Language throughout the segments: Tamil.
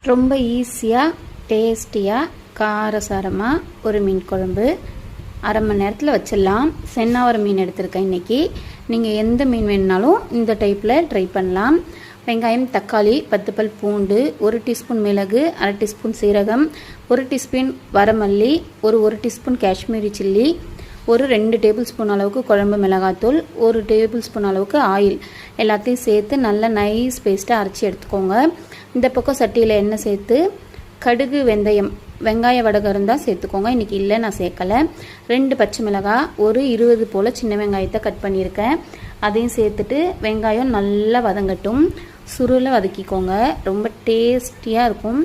ரொம்ப ஈஸியாக டேஸ்டியாக காரசாரமாக ஒரு மீன் குழம்பு அரை மணி நேரத்தில் வச்சிடலாம். சென்னாவரம் மீன் எடுத்திருக்கேன் இன்றைக்கி. நீங்கள் எந்த மீன் வேணுனாலும் இந்த டைப்பில் ட்ரை பண்ணலாம். வெங்காயம், தக்காளி, 10 பல் பூண்டு, 1 டீஸ்பூன் மிளகு, அரை டீஸ்பூன் சீரகம், 1 டீஸ்பூன் வரமல்லி, ஒரு teaspoon Kashmiri chilli, 2 table spoon அளவுக்கு குழம்பு மிளகாத்தூள், 1 டேபிள் ஸ்பூன் அளவுக்கு ஆயில் எல்லாத்தையும் சேர்த்து நல்லா நைஸ் பேஸ்ட்டாக அரைச்சி எடுத்துக்கோங்க. இந்த பக்கம் சட்டியில் எண்ணெய் சேர்த்து கடுகு, வெந்தயம், வெங்காய வடகம் இருந்தால் சேர்த்துக்கோங்க. இன்றைக்கி இல்லை, நான் சேர்க்கலை. 2 பச்சை மிளகாய், 20 போல் சின்ன வெங்காயத்தை கட் பண்ணியிருக்கேன். அதையும் சேர்த்துட்டு வெங்காயம் நல்லா வதங்கட்டும். சுருளை வதக்கிக்கோங்க. ரொம்ப டேஸ்டியாக இருக்கும்,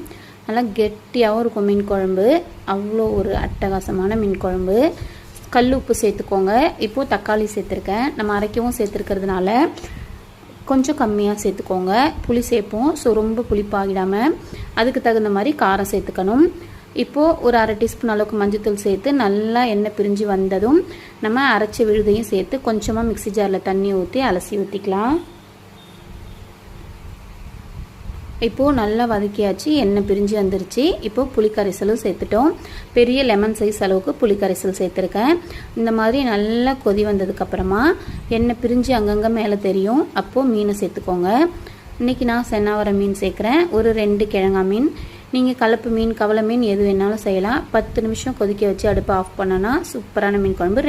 நல்லா கெட்டியாகவும் இருக்கும் மீன் குழம்பு. அவ்வளோ ஒரு அட்டகாசமான மீன் குழம்பு. கல் உப்பு சேர்த்துக்கோங்க. இப்போது தக்காளி சேர்த்துருக்கேன். நம்ம அரைக்கவும் சேர்த்துருக்கிறதுனால கொஞ்சம் கம்மியாக சேர்த்துக்கோங்க. புளி சேர்ப்போம், ஸோ ரொம்ப புளிப்பாகிடாமல் அதுக்கு தகுந்த மாதிரி காரம் சேர்த்துக்கணும். இப்போது ஒரு அரை டீஸ்பூன் அளவுக்கு மஞ்சள்தூள் சேர்த்து நல்லா எண்ணெய் பிரிஞ்சு வந்ததும் நம்ம அரைச்ச விழுதையும் சேர்த்து கொஞ்சமாக மிக்ஸி ஜாரில் தண்ணி ஊற்றி அலசி ஊற்றிக்கலாம். இப்போது நல்லா வதக்கியாச்சு, எண்ணெய் பிரிஞ்சு வந்துருச்சு. இப்போது புளிக்கரைசலும் சேர்த்துட்டோம். பெரிய லெமன் சைஸ் அளவுக்கு புளிக்கரைசல் சேர்த்துருக்கேன். இந்த மாதிரி நல்லா கொதி வந்ததுக்கப்புறமா எண்ணெய் பிரிஞ்சு அங்கங்கே மேலே தெரியும், அப்போது மீனை சேர்த்துக்கோங்க. இன்றைக்கி நான் சென்னாவரம் மீன் சேர்க்குறேன். 2 கிழங்கா மீன். நீங்கள் கலப்பு மீன், கவலை மீன் எது வேணாலும் செய்யலாம். 10 நிமிஷம் கொதிக்க வச்சு அடுப்பை ஆஃப் பண்ணோன்னா சூப்பரான மீன் குழம்பு